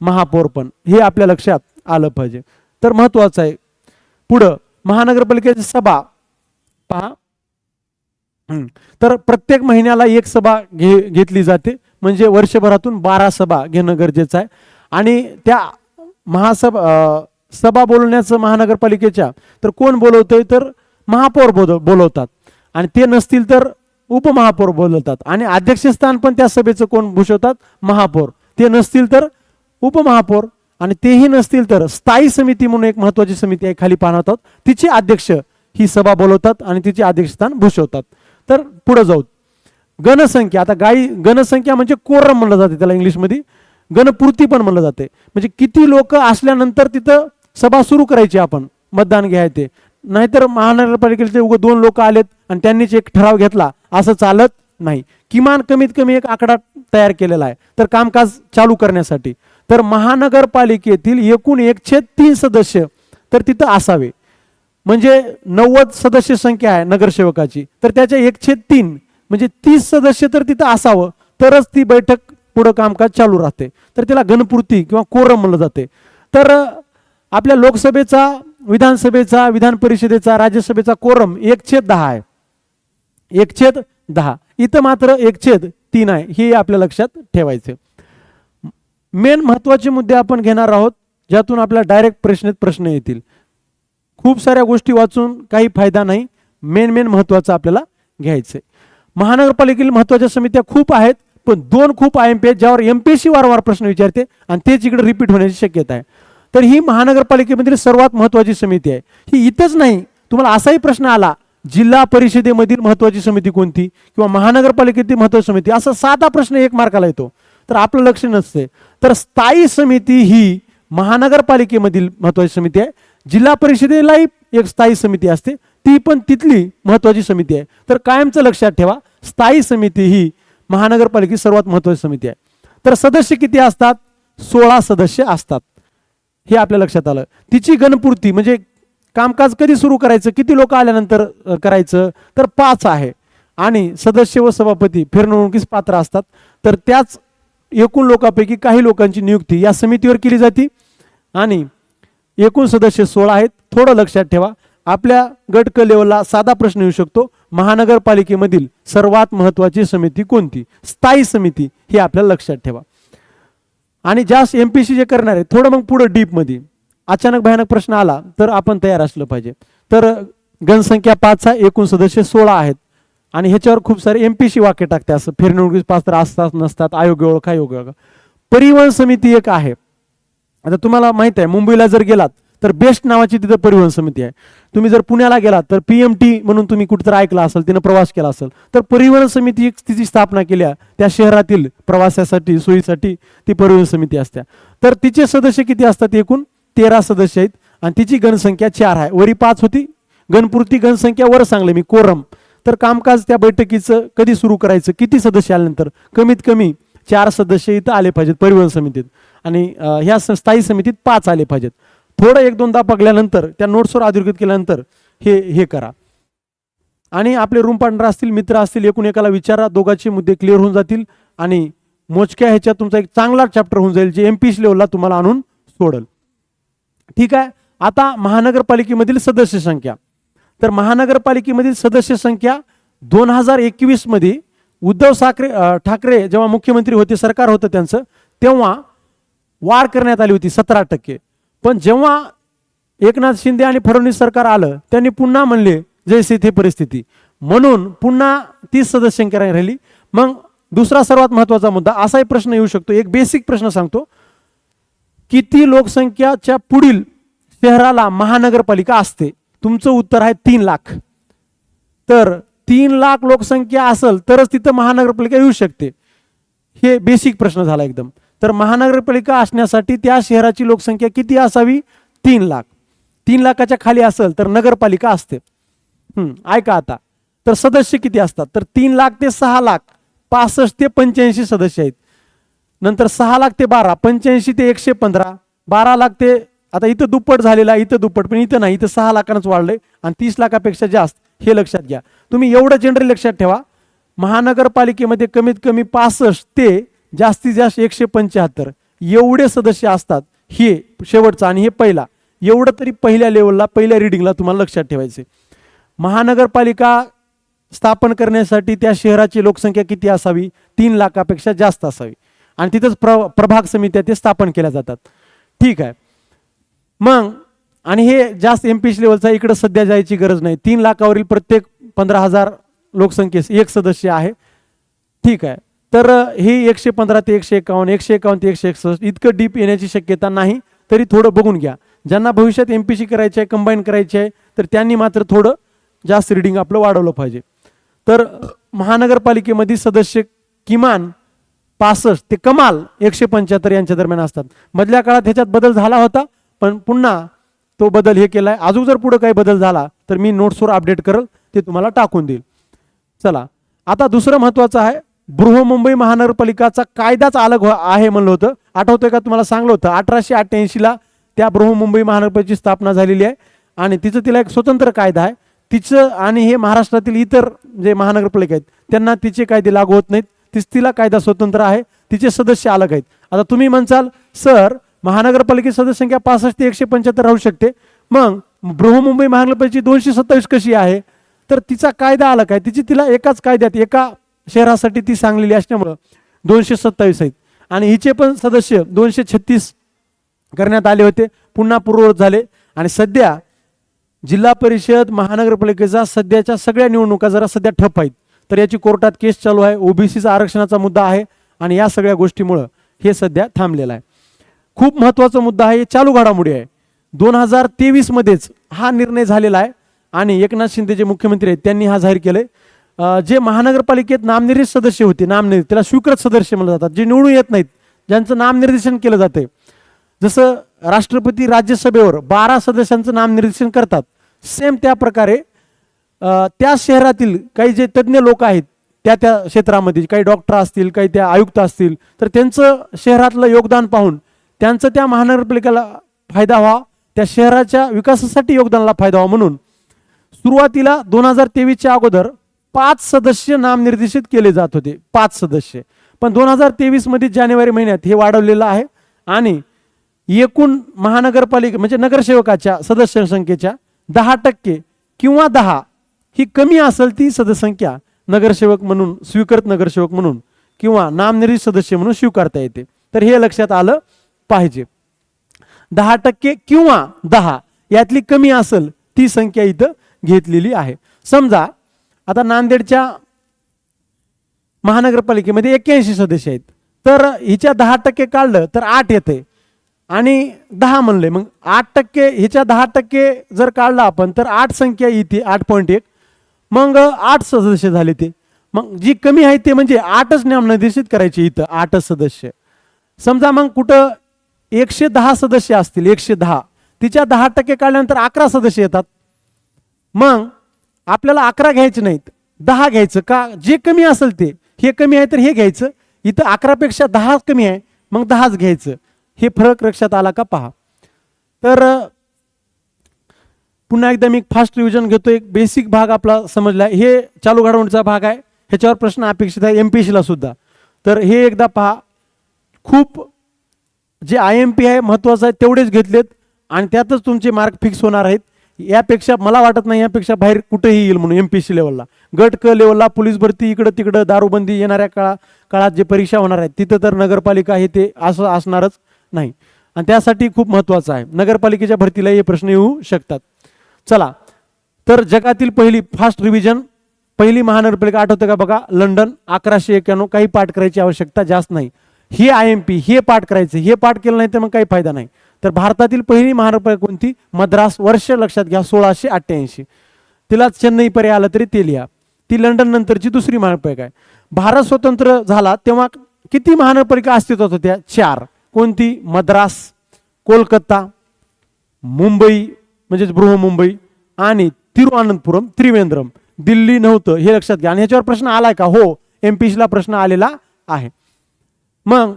महापौर पण. हे आपल्या लक्षात आलं पाहिजे. तर महत्वाचं आहे. पुढं महानगरपालिकेची सभा पहा. तर प्रत्येक महिन्याला एक सभा घेतली जाते. म्हणजे वर्षभरातून 12 सभा घेणं गरजेचं आहे. आणि त्या सभा बोलवण्याचं महानगरपालिकेच्या तर कोण बोलवतंय? तर महापौर बोलवतात. आणि ते नसतील तर उपमहापौर बोलवतात. आणि अध्यक्षस्थान पण त्या सभेचं कोण भूषवतात? महापौर. ते नसतील तर उपमहापौर. आणि तेही नसतील तर स्थायी समिती म्हणून एक महत्वाची समिती आहे, खाली पाहणार आहोत, तिचे अध्यक्ष ही सभा बोलवतात आणि तिचे अध्यक्षस्थान भूषवतात. तर पुढे जाऊ. गणसंख्या. आता गणसंख्या म्हणजे कोरम म्हणलं जाते त्याला इंग्लिशमध्ये. गणपूर्ती पण म्हणलं जाते. म्हणजे किती लोक असल्यानंतर तिथं सभा सुरू करायची, आपण मतदान घ्यायचे. नाहीतर महानगरपालिकेचे 2 लोक आलेत आणि त्यांनीच एक ठराव घेतला असं चालत नाही. किमान कमीत कमी एक आकडा तयार केलेला आहे तर कामकाज चालू करण्यासाठी. तर महानगरपालिकेतील एकूण 1/3 सदस्य तर तिथं असावे. म्हणजे 90 सदस्य संख्या आहे नगरसेवकाची, तर त्याच्या 1/3 म्हणजे 30 सदस्य तर तिथं असावं, तरच ती बैठक पुढं कामकाज चालू राहते. तर त्याला गणपूर्ती किंवा कोरम म्हणलं जाते. तर आपल्या लोकसभेचा, विधानसभेचा, विधान परिषदेचा, राज्यसभेचा कोरम 1/10 आहे. 1/10. इथं मात्र 1/3 आहे. हे आपल्या लक्षात ठेवायचे. मेन महत्वाचे मुद्दे आपण घेणार आहोत, ज्यातून आपल्याला डायरेक्ट प्रश्न येतील. खूप साऱ्या गोष्टी वाचून काही फायदा नाही. मेन महत्वाचं आपल्याला घ्यायचंय. महानगरपालिकेतील महत्वाच्या समित्या खूप आहेत, पण 2 खूप IMP आहेत ज्यावर MPSC वारंवार प्रश्न विचारते आणि तेच इकडे रिपीट होण्याची शक्यता आहे. तर ही महानगरपालिकेमधील सर्वात महत्वाची समिती आहे. ही इथंच नाही, तुम्हाला असाही प्रश्न आला जिल्हा परिषदेमधील महत्वाची समिती कोणती किंवा महानगरपालिकेतील महत्वाची समिती, असा साधा प्रश्न 1 मार्काला येतो. तर आपलं लक्ष नसते. तर स्थायी समिती ही महानगरपालिकेमधील महत्वाची समिती आहे. जिल्हा परिषदेलाही एक स्थायी समिती असते, ती पण तिथली महत्वाची समिती आहे. तर कायमचं लक्षात ठेवा, स्थायी समिती ही महानगरपालिकेची सर्वात महत्वाची समिती आहे. तर सदस्य किती असतात? 16 सदस्य असतात. हे आपल्या लक्षात आलं. तिची गणपूर्ती म्हणजे कामकाज कधी सुरू करायचं, किती लोक आल्यानंतर करायचं, तर 5 आहे. आणि सदस्य व सभापती फेरनिवडणुकीस पात्र असतात. तर त्याच एकूण लोकांपैकी काही लोकांची नियुक्ती या समितीवर केली जाते. आणि एकूण सदस्य 16 आहेत. थोडं लक्षात ठेवा, आपल्या गट क लेवलला साधा प्रश्न येऊ शकतो, महानगरपालिकेमधील सर्वात महत्वाची समिती कोणती? स्थायी समिती. हे आपल्याला लक्षात ठेवा. आणि जास्त MPSC जे करणार आहे, थोडं मग पुढे डीप मध्ये अचानक भयानक प्रश्न आला तर आपण तयार असलं पाहिजे. तर गणसंख्या 5 आहे, एकूण सदस्य 16 आहेत. आणि ह्याच्यावर खूप सारे MPSC वाक्य टाकते, असं फेरनिवडणुकीस पात्र असतात नसतात, आयोग्य ओळखा, योग्य ओळखा. परिवहन समिती एक आहे. आता तुम्हाला माहित आहे, मुंबईला जर गेलात तर बेस्ट नावाची तिथं परिवहन समिती आहे. तुम्ही जर पुण्याला गेलात तर PMT म्हणून तुम्ही कुठेतरी ऐकला असेल, तिनं प्रवास केला असेल, तर परिवहन समिती तिची स्थापना केल्या त्या शहरातील प्रवासासाठी सोयीसाठी ती परिवहन समिती असते. तर तिचे सदस्य किती असतात? एकूण 13 सदस्य आहेत आणि तिची गणसंख्या 4 आहे. वरी 5 होती गणपुरती गणसंख्या, वर सांगले मी कोरम. तर कामकाज त्या बैठकीचं कधी सुरू करायचं, किती सदस्य आल्यानंतर? कमीत कमी 4 सदस्य इथं आले पाहिजेत परिवहन समितीत आणि ह्या स्थायी समितीत 5 आले पाहिजेत. थोडं 1-2दा बघल्यानंतर त्या नोट्सवर अधोरेखित केल्यानंतर हे करा. आणि आपले रूम पार्टनर असतील, मित्र असतील, एकूण एकाला विचारा, दोघांचे मुद्दे क्लिअर होऊन जातील आणि मोजक्या ह्याच्यात तुमचा एक चांगला चॅप्टर होऊन जाईल जे MPSC लेवलला तुम्हाला आणून सोडल. ठीक आहे. आता महानगरपालिकेमधील सदस्य संख्या. तर महानगरपालिकेमधील सदस्य संख्या 2021 मध्ये उद्धव ठाकरे जेव्हा मुख्यमंत्री होते, सरकार होतं त्यांचं, तेव्हा वाढ करण्यात आली होती 17%. पण जेव्हा एकनाथ शिंदे आणि फडणवीस सरकार आलं, त्यांनी पुन्हा म्हणले जैसे थे परिस्थिती, म्हणून पुन्हा 30 सदस्य संख्या राहिली. मग दुसरा सर्वात महत्वाचा मुद्दा, असाही प्रश्न येऊ शकतो, एक बेसिक प्रश्न सांगतो, किती लोकसंख्याच्या पुढील शहराला महानगरपालिका असते? तुमचं उत्तर आहे 3 लाख. तर 3 लाख लोकसंख्या असेल तरच तिथं महानगरपालिका येऊ शकते. हे बेसिक प्रश्न झाला एकदम. तर महानगरपालिका असण्यासाठी त्या शहराची लोकसंख्या किती असावी? 3 लाख. 3 लाखाच्या खाली असेल तर नगरपालिका असते. ऐका आता, तर सदस्य किती असतात? तर 3 लाख ते 6 लाख 65 ते 85 सदस्य आहेत. नंतर 6 लाख ते 12, 85 ते 115, 12 लाख ते, आता इथं दुप्पट झालेला, इथं दुप्पट, पण इथं नाही, इथं 6 लाखांच वाढलंय आणि 30 लाखापेक्षा जास्त. हे लक्षात घ्या. तुम्ही एवढं जनरल लक्षात ठेवा, महानगरपालिकेमध्ये कमीत कमी 65 ते जास्तीत जास्त 175 एवढे सदस्य असतात. हे शेवटचा आणि हे पहिला, एवढं तरी पहिल्या लेवलला, पहिल्या रिडिंगला तुम्हाला लक्षात ठेवायचे. महानगरपालिका स्थापन करण्यासाठी त्या शहराची लोकसंख्या किती असावी? 3 लाखापेक्षा जास्त असावी आणि तिथंच प्रभाग समित्या ते स्थापन केल्या जातात. ठीक आहे. मग आणि हे जास्त MPSC लेवलचा, इकडे सध्या जायची गरज नाही. 3 लाखावरील प्रत्येक 15,000 लोकसंख्येस एक सदस्य आहे. ठीक आहे. तर हे 115 ते 151, 151 ते 161 इतकं डीप येण्याची शक्यता नाही, तरी थोडं बघून घ्या. ज्यांना भविष्यात MPSC करायचे आहे, कंबाईन करायचे आहे, तर त्यांनी मात्र थोडं जास्त रिडिंग आपलं वाढवलं पाहिजे. तर महानगरपालिकेमध्ये सदस्य किमान 65 ते कमाल 175 यांच्या दरम्यान असतात. मधल्या काळात ह्याच्यात बदल झाला होता, पण पुन्हा तो बदल हे केलाय. अजून जर पुढे काही बदल झाला तर मी नोट्सवर अपडेट करेल, ते तुम्हाला टाकून देईल. चला, आता दुसरं महत्वाचं आहे, बृहन्मुंबई महानगरपालिकाचा कायदाच अलग आहे म्हणलं होतं. आठवतंय का? तुम्हाला सांगलं होतं 1888ला त्या बृहन्मुंबई महानगरपालिकेची स्थापना झालेली आहे आणि तिला एक स्वतंत्र कायदा आहे. तिचं आणि हे महाराष्ट्रातील इतर जे महानगरपालिका आहेत त्यांना तिचे कायदे लागू होत नाहीत. तिला कायदा स्वतंत्र आहे, तिचे सदस्य अलग आहेत. आता तुम्ही म्हणसाल सर महानगरपालिकेची सदस्य संख्या 65 ते 175 राहू शकते, मग बृहन्मुंबई महानगरपालिकेची 227 कशी आहे? तर तिचा कायदा अलग आहे. तिला एकाच कायद्यात एका शहरासाठी ती सांगलेली असल्यामुळं 227 आहेत आणि हिचे पण सदस्य 236 करण्यात आले होते, पुन्हा पूर्ववत झाले. आणि सध्या जिल्हा परिषद महानगरपालिकेचा सध्याच्या सगळ्या निवडणुका जरा सध्या ठप आहेत. तर याची कोर्टात केस चालू आहे, ओबीसीचा आरक्षणाचा मुद्दा आहे आणि या सगळ्या गोष्टीमुळं हे सध्या थांबलेलं आहे. खूप महत्त्वाचा मुद्दा आहे, चालू घडामोडी आहे. 2023 मध्येच हा निर्णय झालेला आहे आणि एकनाथ शिंदे जे मुख्यमंत्री आहेत त्यांनी हा जाहीर केलंय. जे महानगरपालिकेत नामनिर्देशित सदस्य होते, नामनिर्देशित, त्याला स्वीकृत सदस्य म्हणलं जातात, जे निवडून येत नाहीत, ज्यांचं नामनिर्देशन केलं जाते. जसं राष्ट्रपती राज्यसभेवर 12 सदस्यांचं नामनिर्देशन करतात, सेम त्या प्रकारे त्या शहरातील काही जे तज्ज्ञ लोक आहेत त्या क्षेत्रामध्ये, काही डॉक्टर असतील, काही त्या आयुक्त असतील, तर त्यांचं शहरातलं योगदान पाहून त्यांचं त्या महानगरपालिकेला फायदा व्हावा, त्या शहराच्या विकासासाठी योगदानाला फायदा व्हावा म्हणून सुरुवातीला 2023च्या अगोदर 5 सदस्य नामनिर्देशित केले जात होते, 5 सदस्य. पण 2023 मध्ये जानेवारी महिन्यात हे वाढवलेलं आहे आणि एकूण महानगरपालिका म्हणजे नगरसेवकाच्या सदस्य संख्येच्या 10% किंवा 10 ही कमी असेल ती सदस्यसंख्या नगरसेवक म्हणून, स्वीकृत नगरसेवक म्हणून किंवा नामनिर्देशित सदस्य म्हणून स्वीकारता येते. तर हे लक्षात आलं पाहिजे. 10% किंवा 10 यातली कमी असेल ती संख्या इथं घेतलेली आहे. समजा आता नांदेडच्या महानगरपालिकेमध्ये 81 सदस्य आहेत, तर हिच्या 10% काढलं तर 8 येते आणि 10 म्हणले, मग 8% ह्याच्या 10% जर काढला आपण तर 8 संख्या येते 8.1, मग 8 सदस्य झाले ते. मग जी कमी आहे ते म्हणजे 8च नामनिर्देशित करायचे इथं 8च सदस्य. समजा मग कुठं 110 सदस्य असतील 110, तिच्या 10% काढल्यानंतर 11 सदस्य येतात. मग आपल्याला 11 घ्यायचे नाहीत 10 घ्यायचं का, जे कमी असेल ते, हे कमी आहे तर हे घ्यायचं, इथं 11 पेक्षा 10 कमी आहे मग 10च घ्यायचं. हे फरक लक्षात आला का पहा. तर पुन्हा एकदा मी फास्ट रिव्हिजन घेतो. एक बेसिक भाग आपला समजला, हे चालू घडामोडीचा भाग आहे, ह्याच्यावर प्रश्न अपेक्षित आहे MPSC सुद्धा. तर हे एकदा पहा. खूप जे IMP आहे महत्वाचं आहे तेवढेच घेतलेत आणि त्यातच तुमचे मार्क फिक्स होणार आहेत. यापेक्षा मला वाटत नाही यापेक्षा बाहेर कुठेही येईल म्हणून MPSC लेवलला. गट क लेवलला पोलीस भरती इकडं तिकडं दारूबंदी येणाऱ्या काळात जे परीक्षा होणार आहेत तिथं तर नगरपालिका हे ते असं असणारच नाही आणि त्यासाठी खूप महत्त्वाचं आहे. नगरपालिकेच्या भरतीला हे प्रश्न येऊ शकतात. चला तर जगातील पहिली फास्ट रिव्हिजन, पहिली महानगरपालिका आठवते का बघा, लंडन 1191. काही पाठ करायची आवश्यकता जास्त नाही. हे IMP हे पाठ करायचं, हे पाठ केलं नाही तर मग काही फायदा नाही. तर भारतातील पहिली महानगरपालिका कोणती, मद्रास. वर्ष लक्षात घ्या 1688. तिला चेन्नई पर्याय आलं तरी ते लिहा. ती लंडन नंतरची दुसरी महानगरपालिका आहे. भारत स्वतंत्र झाला तेव्हा किती महानगरपालिका अस्तित्वात होत्या, 4. कोणती, मद्रास, कोलकाता, मुंबई म्हणजेच बृहमुंबई आणि तिरुअनंतपुरम, त्रिवेंद्रम. दिल्ली नव्हतं हे लक्षात घ्या. आणि ह्याच्यावर प्रश्न आलाय का, हो MPSCला प्रश्न आलेला आहे. मग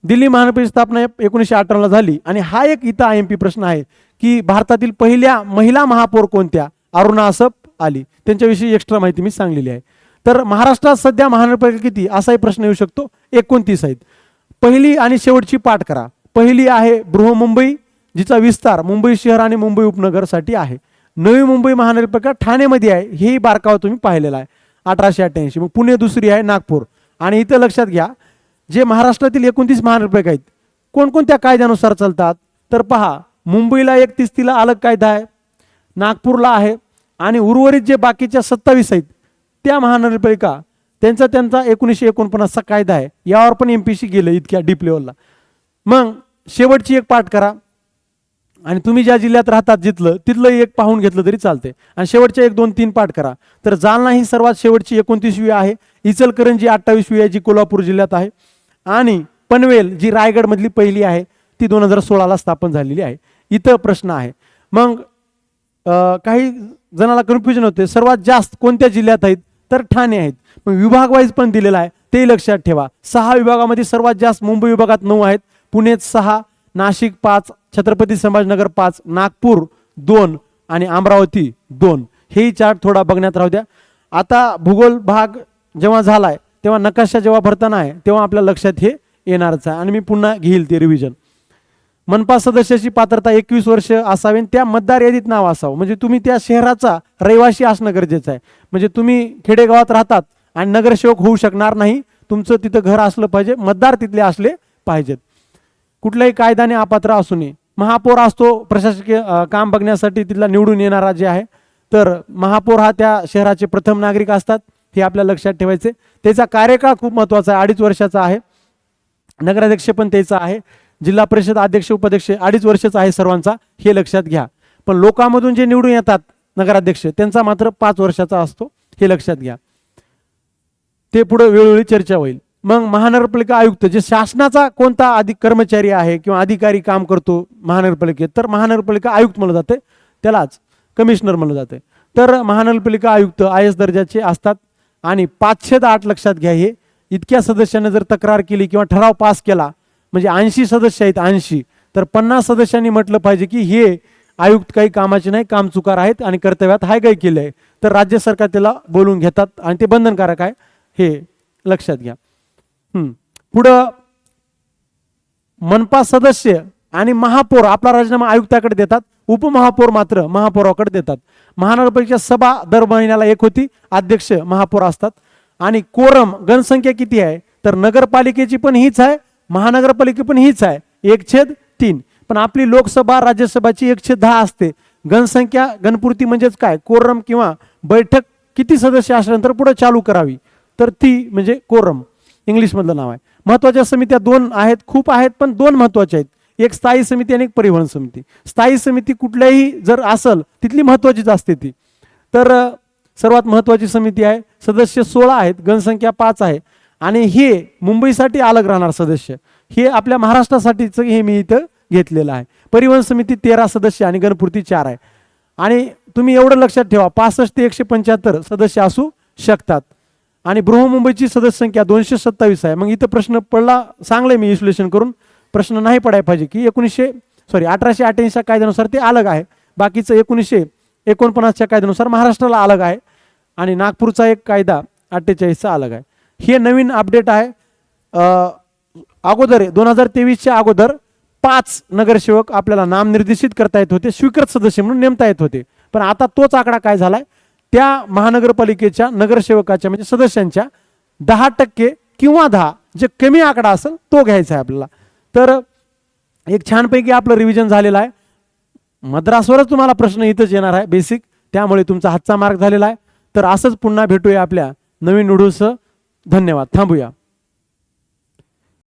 दिल्ली महानगरपालिकेची स्थापना 1958ला झाली. आणि हा एक इथं IMP प्रश्न आहे की भारतातील पहिल्या महिला महापौर कोणत्या, अरुणा असफ आली. त्यांच्याविषयी एक्स्ट्रा माहिती मी सांगलेली आहे. तर महाराष्ट्रात सध्या महानगरपालिका किती असाही प्रश्न येऊ शकतो, 29 आहेत. पहिली आणि शेवटची पाठ करा. पहिली आहे बृहमुंबई, जिचा विस्तार मुंबई शहर आणि मुंबई उपनगरसाठी आहे. नवी मुंबई महानगरपालिका ठाणेमध्ये आहे, हेही बारकावा तुम्ही पाहिलेला आहे 1888. मग पुणे दुसरी आहे, नागपूर. आणि इथं लक्षात घ्या जे महाराष्ट्रातील 29 महानगरपालिका आहेत कोणकोणत्या कायद्यानुसार चालतात, तर पहा मुंबईला 31 अलग कायदा आहे, नागपूरला आहे आणि उर्वरित जे बाकीच्या 27 आहेत त्या महानगरपालिका त्यांचा 1949चा कायदा आहे. यावर पण MPSC गेलं इतक्या डीप लेवलला. मग शेवटची एक पाठ करा आणि तुम्ही ज्या जिल्ह्यात राहतात तिथलं एक पाहून घेतलं तरी चालते. आणि शेवटच्या 1, 2, 3 पाठ करा. तर जालना ही सर्वात शेवटची 29वी आहे. इचलकरंजी 28वी आहे जी कोल्हापूर जिल्ह्यात आहे. आणि पनवेल जी रायगडमधली पहिली आहे ती 2016ला स्थापन झालेली आहे. इथं प्रश्न आहे. मग काही जणाला कन्फ्युजन होते, सर्वात जास्त कोणत्या जिल्ह्यात आहेत, तर ठाणे आहेत. मग विभाग वाईज पण दिलेला आहे ते लक्षात ठेवा. 6 विभागामध्ये सर्वात जास्त मुंबई विभागात 9 आहेत, पुण्यात 6, नाशिक 5, छत्रपती संभाजीनगर 5, नागपूर 2 आणि अमरावती 2. हेही चार्ट थोडा बघण्यात राहू द्या. आता भूगोल भाग जेव्हा झालाय तेव्हा नकाशा जेव्हा भरताना आहे तेव्हा आपल्या लक्षात हे येणारच आहे आणि मी पुन्हा घेईल ते रिव्हिजन. मनपा सदस्याची पात्रता 21 वर्ष असावी, त्या मतदार यादीत नाव असावं. म्हणजे तुम्ही त्या शहराचा रहिवासी असणं गरजेचं आहे. म्हणजे तुम्ही खेडेगावात राहतात आणि नगरसेवक होऊ शकणार नाही, तुमचं तिथं घर असलं पाहिजे, मतदार तिथले असले पाहिजेत. कुठल्याही कायद्याने अपात्र असू नये. महापौर असतो प्रशासकीय काम बघण्यासाठी तिथला निवडून येणारा जे आहे, तर महापौर हा त्या शहराचे प्रथम नागरिक असतात, हे आपल्या लक्षात ठेवायचे. त्याचा कार्यकाळ खूप महत्त्वाचा आहे, 2.5 वर्षाचा आहे. नगराध्यक्ष पण त्याचा आहे. जिल्हा परिषद अध्यक्ष उपाध्यक्ष 2.5 वर्षाचा आहे सर्वांचा, हे लक्षात घ्या. पण लोकांमधून जे निवडून येतात नगराध्यक्ष त्यांचा मात्र 5 वर्षाचा असतो, हे लक्षात घ्या. ते पुढे वेळोवेळी चर्चा होईल. मग महानगरपालिका आयुक्त जे शासनाचा कोणता कर्मचारी आहे किंवा अधिकारी काम करतो महानगरपालिकेत, तर महानगरपालिका आयुक्त म्हणलं जाते, त्यालाच कमिशनर म्हणलं जाते. तर महानगरपालिका आयुक्त IS दर्जाचे असतात. आणि 508 लक्षात घ्या. हे इतक्या सदस्यांनी जर तक्रार केली किंवा ठराव पास केला, म्हणजे 80 सदस्य आहेत 80, तर 50 सदस्यांनी म्हटलं पाहिजे की हे आयुक्त काही कामाचे नाही, कामचुकार आहेत आणि कर्तव्यात हायगाई केली आहे, तर राज्य सरकार त्याला बोलून घेतात आणि ते बंधनकारक आहे, हे लक्षात घ्या. पुढं मनपा सदस्य आणि महापौर आपला राजीनामा आयुक्ताकडे देतात, उपमहापौर मात्र महापौराकडे देतात. महानगरपालिकेच्या सभा दर महिन्याला एक होती, अध्यक्ष महापौर असतात. आणि कोरम गणसंख्या किती आहे, तर नगरपालिकेची पण हीच आहे, महानगरपालिका पण हीच आहे, 1/3. पण आपली लोकसभा राज्यसभाची 1/10 असते. गणसंख्या गणपूर्ती म्हणजेच काय, कोरम किंवा बैठक किती सदस्य असल्यानंतर पुढे चालू करावी, तर ती म्हणजे कोरम इंग्लिश मधलं नाव आहे. महत्वाच्या समित्या 2 आहेत, खूप आहेत पण 2 महत्वाच्या आहेत. एक स्थायी समिती आणि एक परिवहन समिती. स्थायी समिती कुठल्याही जर असेल तिथली महत्त्वाचीच असते ती. तर सर्वात महत्त्वाची समिती आहे, सदस्य 16 आहेत, गणसंख्या 5 आहे आणि हे मुंबईसाठी अलग राहणार सदस्य, हे आपल्या महाराष्ट्रासाठीचं हे मी इथं घेतलेलं आहे. परिवहन समिती 13 सदस्य आणि गणपूर्ती 4 आहे. आणि तुम्ही एवढं लक्षात ठेवा, 65 ते 175 सदस्य असू शकतात. आणि बृहन्मुंबईची सदस्य संख्या 227 आहे. मग इथं प्रश्न पडला, चांगलं मी विश्लेषण करून, प्रश्न नाही पडायला पाहिजे की 1888 कायद्यानुसार ते अलग आहे, बाकीचं 1949च्या कायद्यानुसार महाराष्ट्राला अलग आहे आणि नागपूरचा एक कायदा 48चा अलग आहे. हे नवीन अपडेट आहे. अगोदर 2023च्या अगोदर 5 नगरसेवक आपल्याला नामनिर्देशित करता येत होते, स्वीकृत सदस्य म्हणून नेमता येत होते. पण आता तोच आकडा काय झालाय, त्या महानगरपालिकेच्या नगरसेवकाच्या म्हणजे सदस्यांच्या 10% किंवा 10 जे कमी आकडा असेल तो घ्यायचा आहे आपल्याला. तर एक छानपैकी आपलं रिव्हिजन झालेलं आहे. मद्रासवरच तुम्हाला प्रश्न इथंच येणार आहे बेसिक, त्यामुळे तुमचा हातचा मार्क झालेला आहे. तर असंच पुन्हा भेटूया आपल्या नवीन व्हिडिओसह. धन्यवाद. थांबूया.